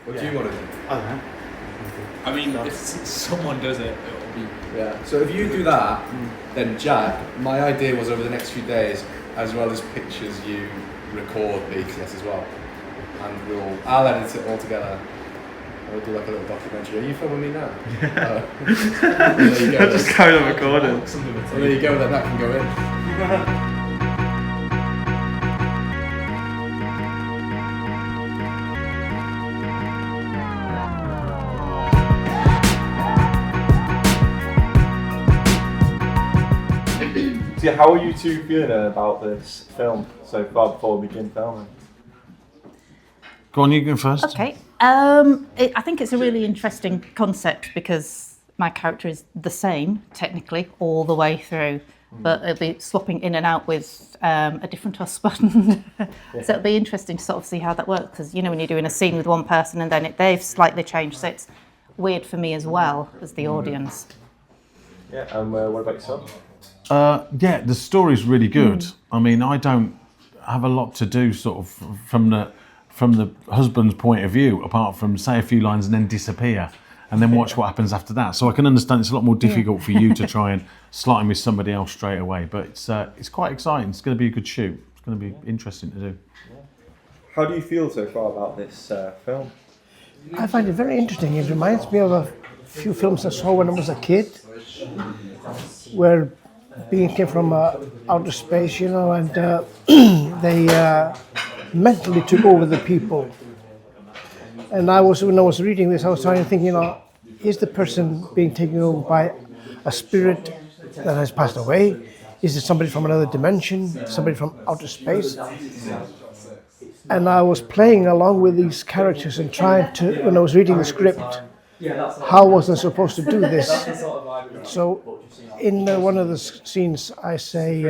What do you want to do? I don't know. I mean, if someone does it, it'll be... Yeah. So if you do that, then Jack, my idea was over the next few days, as well as pictures, you record BTS as well. And I'll edit it all together. We'll do like a little documentary. Are you filming me now? Yeah. There you go. Just carry on recording. Well, there you go, then that can go in. So yeah, how are you two feeling about this film so far before we begin filming? Go on, you go first. Okay. I think it's a really interesting concept because my character is the same, technically, all the way through, but it'll be swapping in and out with a different husband. So it'll be interesting to sort of see how that works because, you know, when you're doing a scene with one person and then they've slightly changed, so it's weird for me as well as the audience. Yeah, and what about yourself? Yeah, the story's really good. I mean, I don't have a lot to do sort of from the husband's point of view, apart from say a few lines and then disappear, and then watch what happens after that. So I can understand it's a lot more difficult for you to try and slot in with somebody else straight away. But it's quite exciting. It's going to be a good shoot. It's going to be interesting to do. How do you feel so far about this film? I find it very interesting. It reminds me of a few films I saw when I was a kid, where being came from outer space, you know, and they mentally took over the people. And when I was reading this, I was trying to think, you know, is the person being taken over by a spirit that has passed away? Is it somebody from another dimension, somebody from outer space? And I was playing along with these characters and trying to, when I was reading the script, how was I supposed to do this? So in one of the scenes, I say,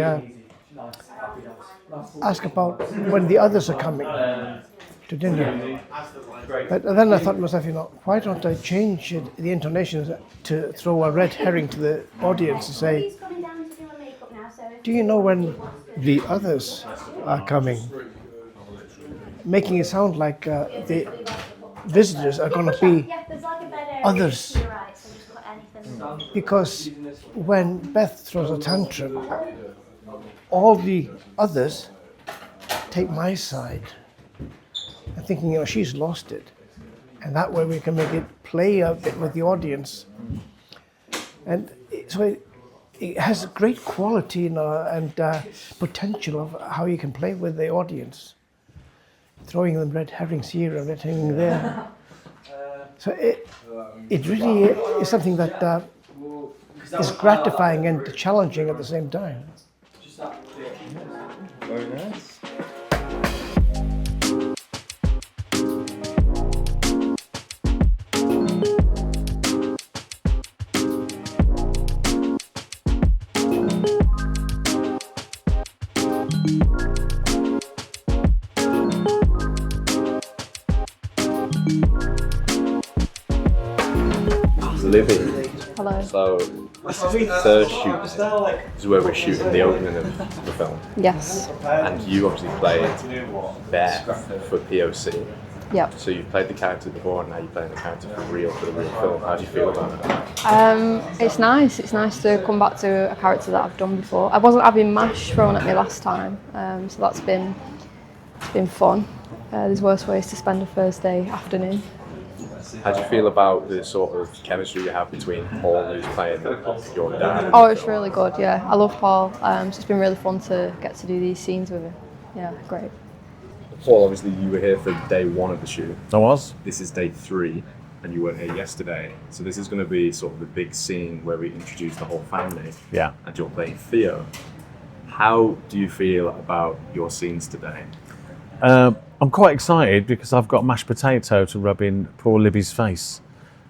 ask about when the others are coming to dinner. But then I thought to myself, you know, why don't I change the intonations to throw a red herring to the audience and say, do you know when the others are coming? Making it sound like the visitors are going to be others. Because when Beth throws a tantrum, all the others take my side. And thinking, you know, she's lost it. And that way we can make it play a bit with the audience. And so it has great quality, you know, and potential of how you can play with the audience. Throwing them red herrings here and red herring there. So it really is something that is gratifying and challenging at the same time. Very nice. Libby. Hello. So, this is the third shoot. This is where we're shooting the opening of the film. Yes. And you obviously played Beth for POC. Yep. So you've played the character before and now you're playing the character for the real film. How do you feel about it? It's nice. It's nice to come back to a character that I've done before. I wasn't having MASH thrown at me last time, so that's been fun. There's worse ways to spend a Thursday afternoon. How do you feel about the sort of chemistry you have between Paul, who's playing your dad? Oh, it's really good, yeah. I love Paul, so it's been really fun to get to do these scenes with him. Yeah, great. Paul, obviously you were here for day one of the shoot. I was. This is day 3, and you weren't here yesterday. So this is going to be sort of the big scene where we introduce the whole family. Yeah. And you're playing Theo. How do you feel about your scenes today? I'm quite excited because I've got mashed potato to rub in poor Libby's face.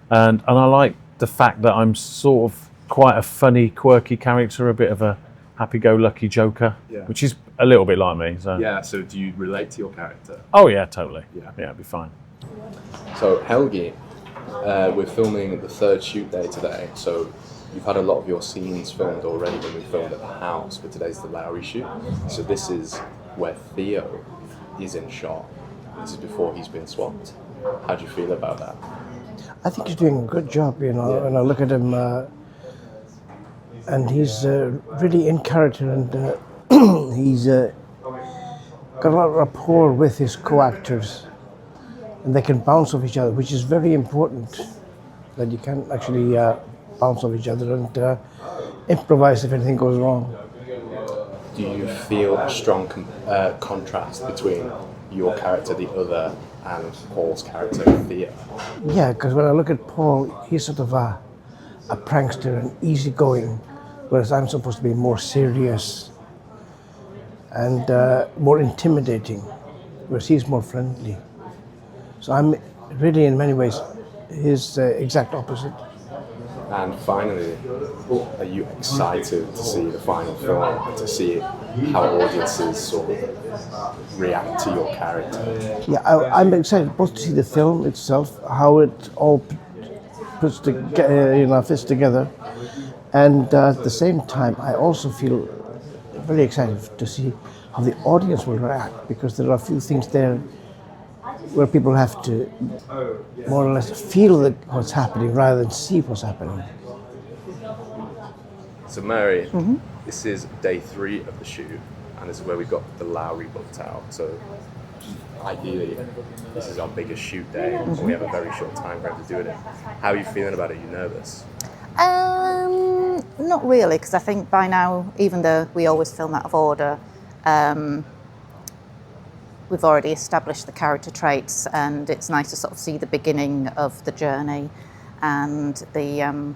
And I like the fact that I'm sort of quite a funny, quirky character, a bit of a happy-go-lucky joker, which is a little bit like me. So. Yeah, so do you relate to your character? Oh yeah, totally. Yeah, it'd be fine. So Helgi, we're filming the third shoot day today, so you've had a lot of your scenes filmed already when we filmed at the house, but today's the Lowry shoot. So this is where Theo is in shot. This is before he's been swapped. How do you feel about that? I think he's doing a good job, you know, when I look at him, and he's really in character, and he's got a lot of rapport with his co-actors, and they can bounce off each other, which is very important, that you can actually bounce off each other and improvise if anything goes wrong. Do you feel a strong contrast between your character, the other, and Paul's character, Theo? Yeah, because when I look at Paul, he's sort of a prankster and easygoing, whereas I'm supposed to be more serious and more intimidating, whereas he's more friendly. So I'm really, in many ways, his exact opposite. And finally, are you excited to see the final film and to see how audiences sort of react to your character? Yeah, I'm excited both to see the film itself, how it all fits together, and at the same time, I also feel very excited to see how the audience will react, because there are a few things there where people have to more or less feel what's happening rather than see what's happening. So Mary, this is day 3 of the shoot, and this is where we've got the Lowry booked out. So ideally, this is our biggest shoot day, and we have a very short time frame to do it in. How are you feeling about it? Are you nervous? Not really, because I think by now, even though we always film out of order, we've already established the character traits, and it's nice to sort of see the beginning of the journey and the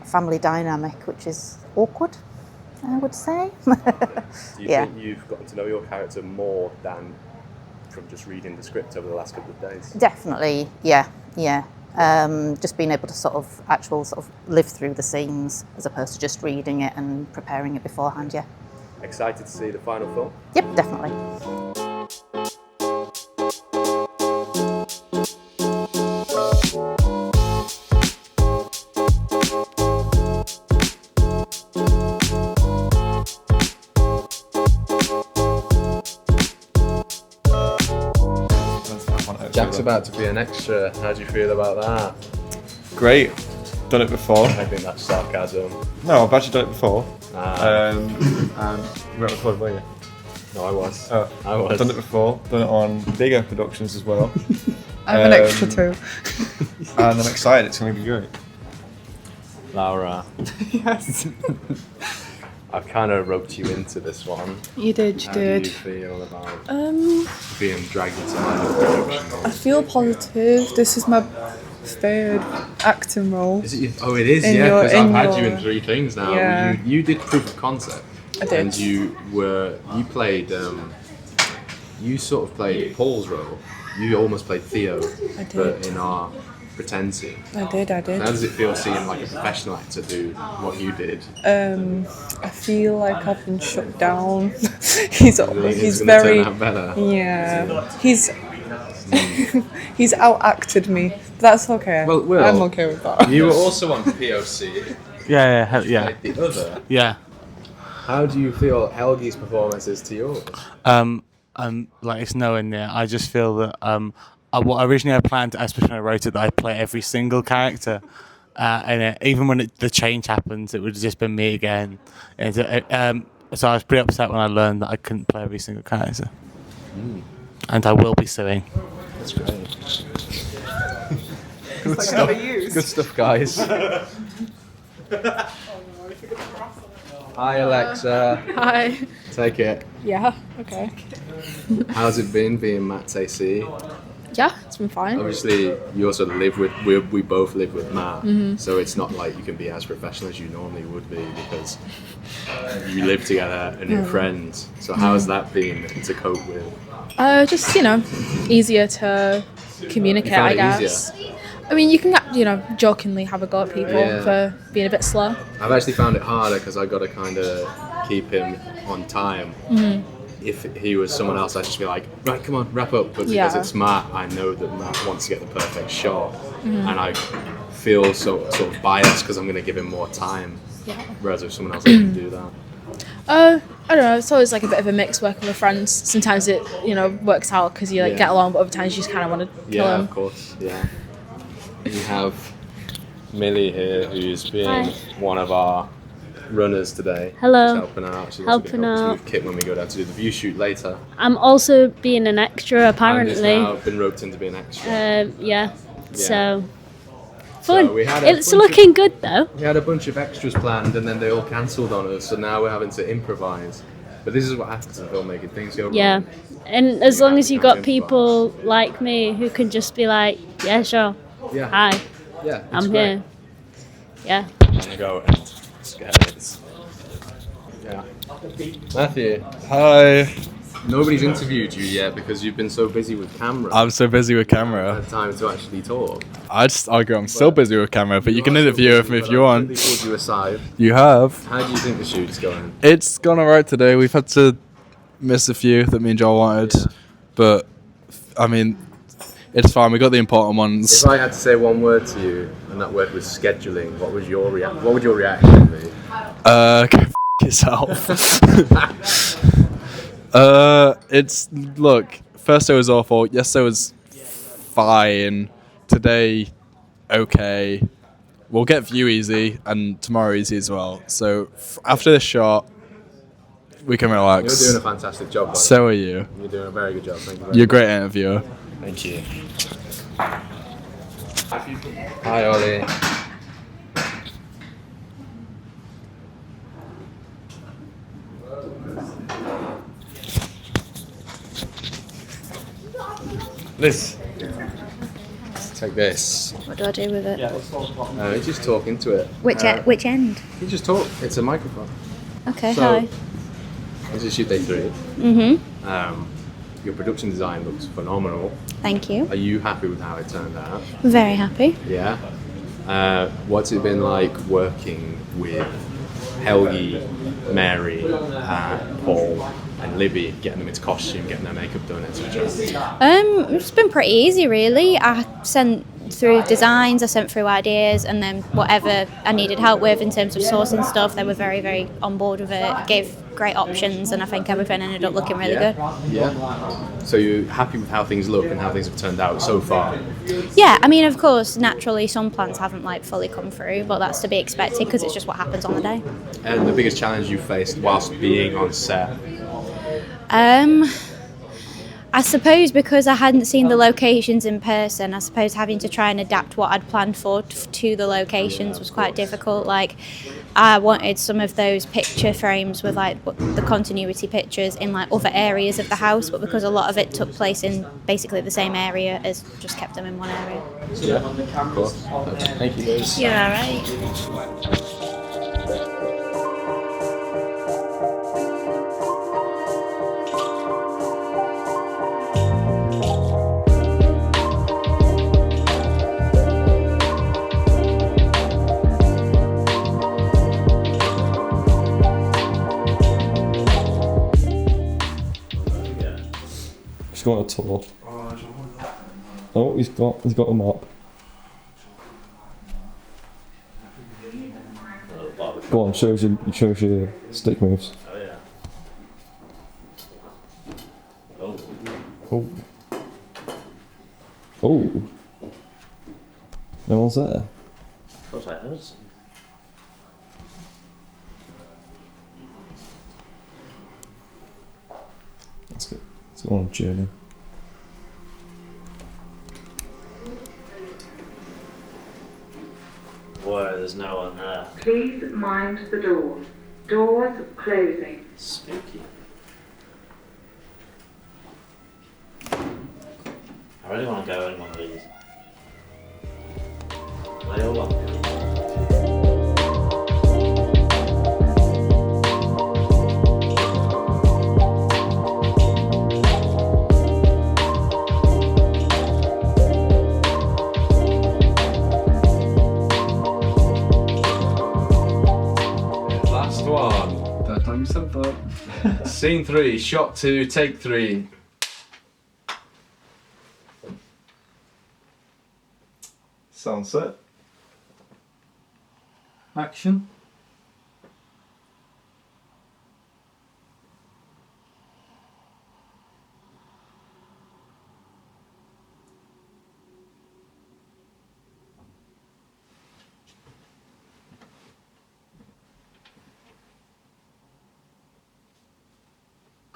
family dynamic, which is awkward, I would say. Do you think you've gotten to know your character more than from just reading the script over the last couple of days? Definitely, yeah. Just being able to sort of live through the scenes as opposed to just reading it and preparing it beforehand, yeah. Excited to see the final film? Yep, definitely. Jack's about to be an extra. How do you feel about that? Great. Done it before. I think that's sarcasm. No, I've actually done it before. Ah. And you weren't recorded, were you? No, I was. Oh, I was. I've done it before. Done it on bigger productions as well. I'm an extra too. And I'm excited. It's going to be great. Laura, Yes. I've kind of roped you into this one. You did, How do you feel about being dragged into my production? I feel positive. This is my third acting role. Is it? Oh, it is. In Yeah, your- because I've in had you your- in 3 things now. Yeah. You did proof of concept. I did. And you played. You sort of played Paul's role. You almost played Theo, I did. but in our pretend scene. I did. How does it feel seeing like a professional actor do what you did? I feel like I've been shut down. he's It's gonna very turn out better. yeah. He's out acted me. That's okay. Well, Will, I'm okay with that. You were also on POC. Yeah. Like the other. Yeah. How do you feel Helgi's performance is to yours? Like it's nowhere near. I just feel that what originally I planned, especially when I wrote it, that I'd play every single character in it. Even when the change happens, it would have just been me again. And, so I was pretty upset when I learned that I couldn't play every single character. And I will be suing. That's great. Good stuff. Good stuff, guys. Hi, Alexa. Hi. Take it. Yeah, okay. How's it been being Matt's AC? Yeah, it's been fine. Obviously, you also live with, we both live with Matt, so it's not like you can be as professional as you normally would be because you live together and you're friends. So how's that been to cope with? Just, easier to communicate, You I found it guess. I mean, you can, jokingly have a go at people Yeah. for being a bit slow. I've actually found it harder because I've got to kind of keep him on time. If he was someone else, I'd just be like, right, come on, wrap up. But because Yeah. it's Matt, I know that Matt wants to get the perfect shot. And I feel sort of biased because I'm going to give him more time. Yeah. Whereas if someone else, I can do that. I don't know, it's always like a bit of a mix working with friends. Sometimes it, works out because you get along, but other times you just kind of want to kill Yeah, them. of course. Yeah. We have Millie here, who's been one of our runners today. Hello. She's helping out. She's also going to help us with Kit when we go down to do the view shoot later. I'm also being an extra, apparently. And has now been roped into being an extra. Yeah. So So fun. it's looking good though. We had a bunch of extras planned and then they all cancelled on us, so now we're having to improvise. But this is what happens in filmmaking, things go wrong. Yeah. And as long as you've got people like me who can just be like, yeah, sure. Yeah. Hi. Yeah. I'm here. Yeah. I'm gonna go and scare this. Yeah. Matthew. Hi. Nobody's interviewed you yet because you've been so busy with camera. I'm so busy with I camera. haven't had time to actually talk. I just argue I'm still busy with camera, but you can interview with me if you want. They pulled you aside. You have. How do you think the shoot's going? It's gone alright today. We've had to miss a few that me and Joel wanted, but I mean, it's fine. We got the important ones. If I had to say one word to you, and that word was scheduling, what would your reaction be? Go f*** yourself. Look, first day was awful. Yesterday was fine. Today, okay. We'll get view easy, and tomorrow easy as well. So after this shot, we can relax. You're doing a fantastic job, buddy. So are you. You're doing a very good job. Thank you very You're a much. great interviewer. Thank you. Hi, Ollie. Liz, take this. What do I do with it? You just talk into it. Which end? You just talk. It's a microphone. Okay, So- hi. This is shoot day 3. Mm-hmm. Your production design looks phenomenal. Thank you. Are you happy with how it turned out? Very happy. Yeah. What's it been like working with Helgi, Mary, Paul, and Libby, getting them into costume, getting their makeup done, etc.? It's been pretty easy, really. I sent through designs, I sent through ideas, and then whatever I needed help with in terms of sourcing stuff, they were very, very on board with it. Gave great options, and I think everything ended up looking really good. Yeah. So you're happy with how things look and how things have turned out so far? Yeah, I mean, of course, naturally, some plans haven't fully come through, but that's to be expected because it's just what happens on the day. And the biggest challenge you faced whilst being on set? I suppose because I hadn't seen the locations in person, I suppose having to try and adapt what I'd planned for to the locations was quite difficult. I wanted some of those picture frames with the continuity pictures in other areas of the house, but because a lot of it took place in basically the same area, as just kept them in one area. Yeah, of course. Thank you, Liz. You're all right. Just got a tour. Oh, he's got a mop. Go on, shows your stick moves. Oh yeah. Oh. Oh. No one's there. Looks like us. Let's go on a journey. Whoa, there's no one there. Please mind the doors. Doors closing. Spooky. I really want to go in one of these. They all want. Last one. That time you said that. Scene 3, shot 2, take 3. Sound set. Action.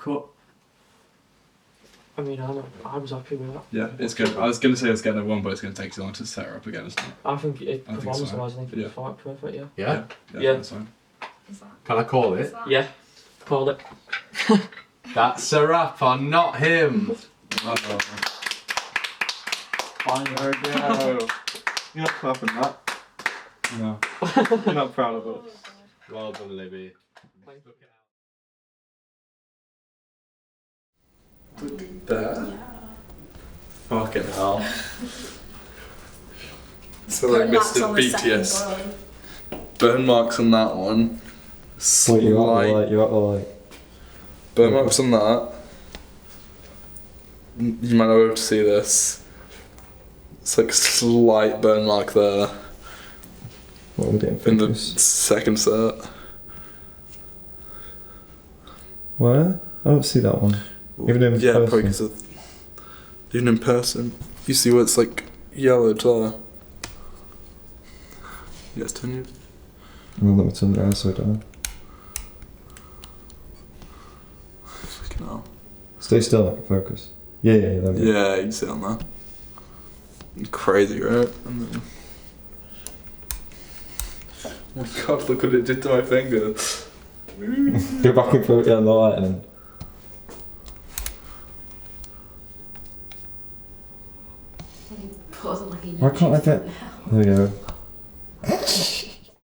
Cut. I mean, I was happy with that. Yeah, it's good. I was going to say it's getting a 1, but it's going to take too long to set her up again, isn't it? I think it, I think performance so. wise, I think Yeah. it's fine, perfect, yeah. Yeah? Yeah. That's fine. Can I call it? Yeah, called it. That's a wrap on Not Him. There we go. You're not clapping that. No. You're not proud of it. Well done, Libby. There. Fucking hell. So like Mr. BTS. Burn marks on that one. Wait, you're at the light. Burn marks on that. You might not be able to see this. It's like a slight burn mark there. What are we doing? In the second set. Where? I don't see that one. Even in Yeah, person. probably because of. Even in person. You see where it's like yellowed there. Yes, turn you. Well, let me turn the eyesight down. Fucking hell. Stay still, I can focus. Yeah, there we go. Yeah, you can see on there. Crazy, right? And then... Oh my god, look what it did to my finger. Go back and put it on the light and then. Why can't I get. There we go.